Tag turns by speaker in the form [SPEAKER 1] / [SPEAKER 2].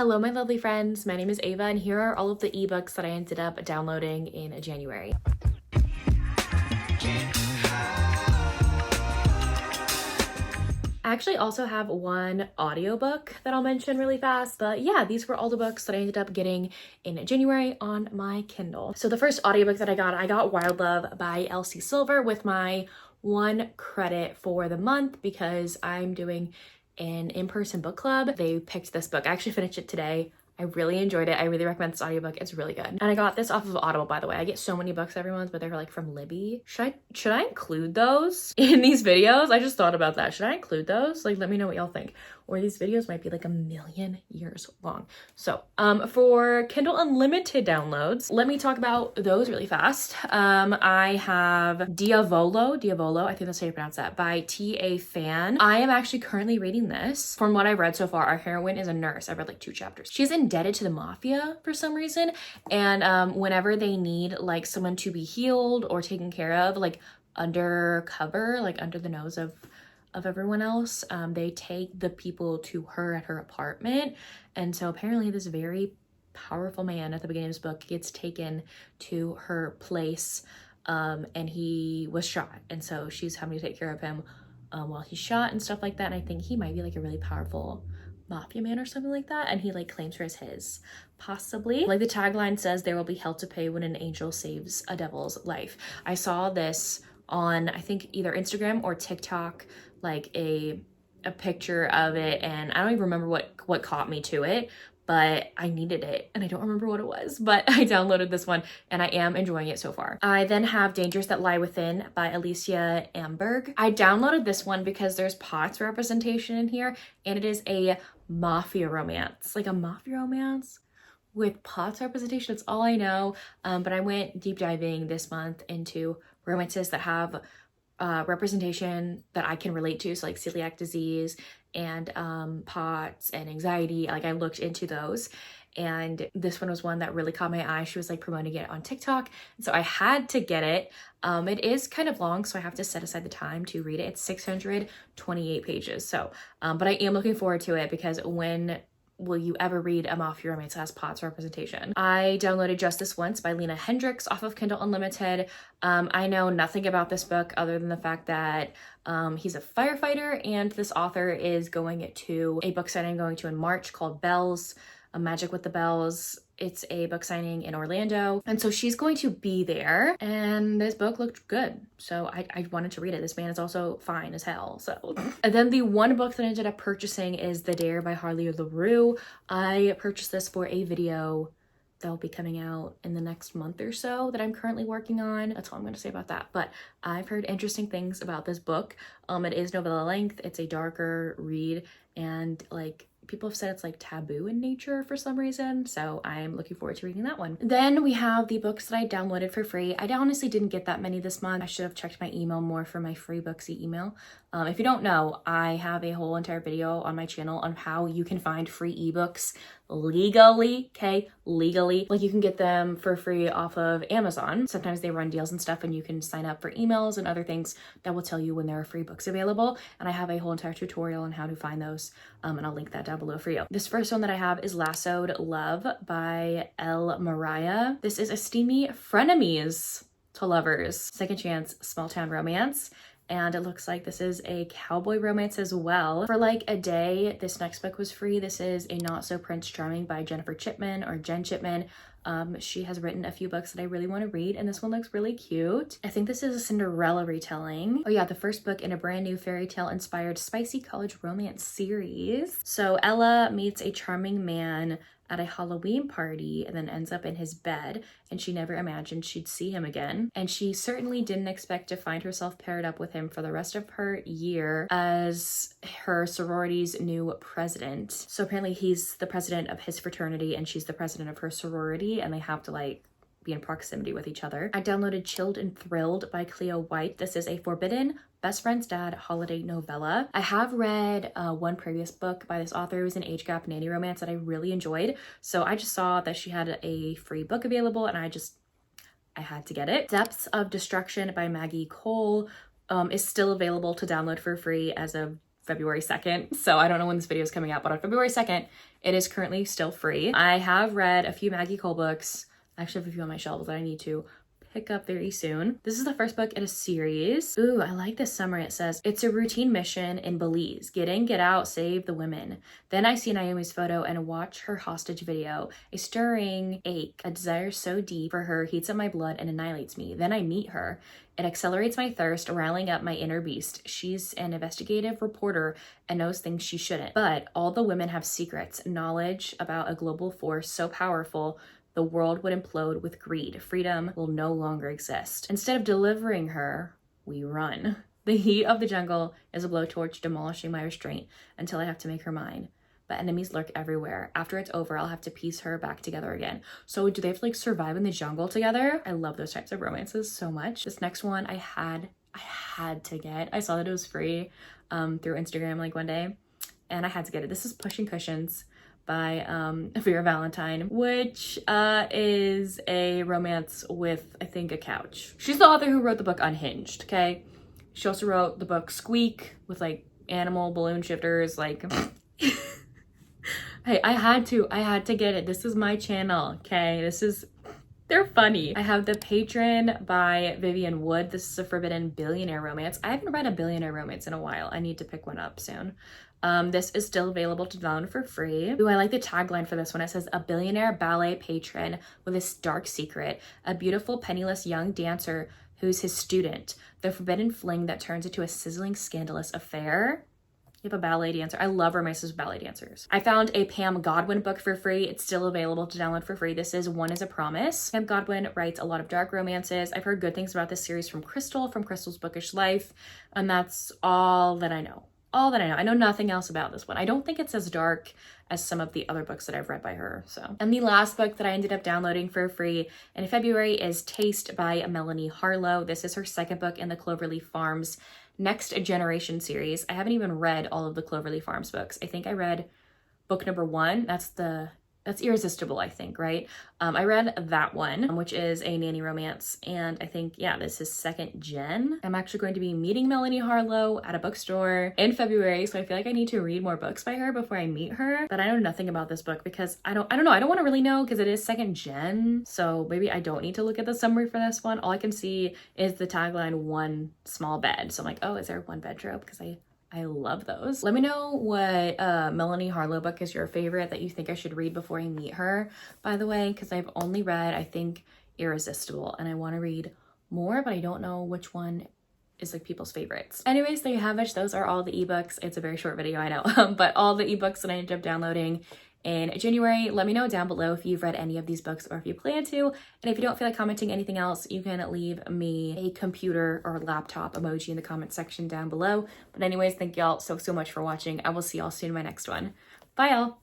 [SPEAKER 1] Hello, my lovely friends. My name is Ava, and here are all of the ebooks that I ended up downloading in January. I actually also have one audiobook that I'll mention really fast, but yeah, these were all the books that I ended up getting in January on my Kindle. So the first audiobook that I got Wild Love by Elsie Silver with my 1 credit for the month because I'm doing an in-person book club. They picked this book. I actually finished it today. I really enjoyed it. I really recommend this audiobook. It's really good. And I got this off of Audible, by the way. I get so many books every month, but they're like from Libby. Should I include those in these videos? I just thought about that. Should I include those? Like, let me know what y'all think. Or these videos might be like 1,000,000 years long. So, for Kindle Unlimited downloads, let me talk about those really fast. I have Diavolo, I think that's how you pronounce that, by T.A. Fan. I am actually currently reading this. From what I've read so far, our heroine is a nurse. I've read like 2 chapters. She's indebted to the mafia for some reason. And whenever they need like someone to be healed or taken care of, like undercover, like under the nose of everyone else, they take the people to her at her apartment. And so apparently this very powerful man at the beginning of this book gets taken to her place, and he was shot, and so she's having to take care of him while he's shot and stuff like that. And I think he might be like a really powerful mafia man or something like that, and he like claims her as his, possibly. Like the tagline says, there will be hell to pay when an angel saves a devil's life. I saw this on, I think, either Instagram or TikTok, like a picture of it, and I don't even remember what caught me to it, but I needed it and I don't remember what it was, but I downloaded this one and I am enjoying it so far. I then have Dangers That Lie Within by Alicia Amberg. I downloaded this one because there's Potts representation in here, and it is a mafia romance, like a mafia romance with Potts representation. That's all I know, but I went deep diving this month into romances that have representation that I can relate to, so like celiac disease and POTS and anxiety. Like I looked into those, and this one was one that really caught my eye. She was like promoting it on TikTok, and so I had to get it. It is kind of long, so I have to set aside the time to read it. It's 628 pages, so but I am looking forward to it because when will you ever read a mafia romance that has Potts representation? I downloaded Just This Once by Lena Hendricks off of Kindle Unlimited. I know nothing about this book other than the fact that he's a firefighter, and this author is going to a book signing I'm going to in March called Bells, A Magic with the Bells. It's a book signing in Orlando, and so she's going to be there, and this book looked good, so I wanted to read it. This man is also fine as hell, so. And then the one book that I ended up purchasing is The Dare by Harley LaRue. I purchased this for a video that will be coming out in the next month or so that I'm currently working on. That's all I'm going to say about that, but I've heard interesting things about this book. It is novella length. It's a darker read, and like people have said it's like taboo in nature for some reason, so I'm looking forward to reading that one. Then we have the books that I downloaded for free. I honestly didn't get that many this month. I should have checked my email more for my free Booksy email. If you don't know, I have a whole entire video on my channel on how you can find free ebooks legally, okay? Legally. Like you can get them for free off of Amazon. Sometimes they run deals and stuff, and you can sign up for emails and other things that will tell you when there are free books available. And I have a whole entire tutorial on how to find those, and I'll link that down below for you. This first one that I have is Lassoed Love by L. Mariah. This is a steamy frenemies to lovers, second chance small town romance. And it looks like this is a cowboy romance as well. For like a day, this next book was free. This is A Not So Prince Charming by Jennifer Chipman, or Jen Chipman. She has written a few books that I really want to read, and this one looks really cute. I think this is a Cinderella retelling. Oh yeah, the first book in a brand new fairy tale inspired spicy college romance series. So Ella meets a charming man at a Halloween party and then ends up in his bed, and she never imagined she'd see him again. And she certainly didn't expect to find herself paired up with him for the rest of her year as her sorority's new president. So apparently he's the president of his fraternity and she's the president of her sorority, and they have to like be in proximity with each other. I downloaded Chilled and Thrilled by Cleo White. This is a forbidden best friend's dad holiday novella. I have read one previous book by this author. It was an age gap nanny romance that I really enjoyed. So I just saw that she had a free book available, and I had to get it. Depths of Destruction by Maggie Cole is still available to download for free as of February 2nd. So I don't know when this video is coming out, but on February 2nd, it is currently still free. I have read a few Maggie Cole books. I actually have a few on my shelves that I need to pick up very soon. This is the first book in a series. Ooh, I like this summary. It says, it's a routine mission in Belize. Get in, get out, save the women. Then I see Naomi's photo and watch her hostage video. A stirring ache, a desire so deep for her heats up my blood and annihilates me. Then I meet her. It accelerates my thirst, riling up my inner beast. She's an investigative reporter and knows things she shouldn't. But all the women have secrets, knowledge about a global force so powerful the world would implode with greed. Freedom will no longer exist. Instead of delivering her, we run. The heat of the jungle is a blowtorch demolishing my restraint until I have to make her mine. But enemies lurk everywhere. After it's over, I'll have to piece her back together again. So do they have to like survive in the jungle together? I love those types of romances so much. This next one I had to get. I saw that it was free through Instagram like one day and I had to get it. This is Pushing Cushions by Vera Valentine, which is a romance with, I think, a couch. She's the author who wrote the book Unhinged, okay? She also wrote the book Squeak with like animal balloon shifters, like... Hey, I had to get it. This is my channel, okay? They're funny. I have The Patron by Vivian Wood. This is a forbidden billionaire romance. I haven't read a billionaire romance in a while. I need to pick one up soon. This is still available to download for free. Ooh, I like the tagline for this one. It says, a billionaire ballet patron with a dark secret, a beautiful penniless young dancer who's his student, the forbidden fling that turns into a sizzling scandalous affair. You have a ballet dancer. I love romances with ballet dancers. I found a Pam Godwin book for free. It's still available to download for free. This is One is a Promise. Pam Godwin writes a lot of dark romances. I've heard good things about this series from Crystal, from Crystal's Bookish Life, and that's all that I know. All that I know. I know nothing else about this one. I don't think it's as dark as some of the other books that I've read by her, so. And the last book that I ended up downloading for free in February is Taste by Melanie Harlow. This is her second book in the Cloverleaf Farms Next Generation series. I haven't even read all of the Cloverleaf Farms books. I think I read book number 1. That's Irresistible, I think, right? I read that one, which is a nanny romance. And I think, yeah, this is second gen. I'm actually going to be meeting Melanie Harlow at a bookstore in February. So I feel like I need to read more books by her before I meet her. But I know nothing about this book because I don't know. I don't want to really know because it is second gen. So maybe I don't need to look at the summary for this one. All I can see is the tagline, one small bed. So I'm like, oh, is there one bed trope? Because I love those. Let me know what Melanie Harlow book is your favorite that you think I should read before I meet her, by the way, because I've only read, I think, Irresistible, and I want to read more, but I don't know which one is like people's favorites. Anyways, there you have it. Those are all the ebooks. It's a very short video, I know, but all the ebooks that I ended up downloading in January. Let me know down below if you've read any of these books or if you plan to. And if you don't feel like commenting anything else, you can leave me a computer or laptop emoji in the comment section down below. But anyways, thank y'all so much for watching. I will see y'all soon in my next one. Bye y'all.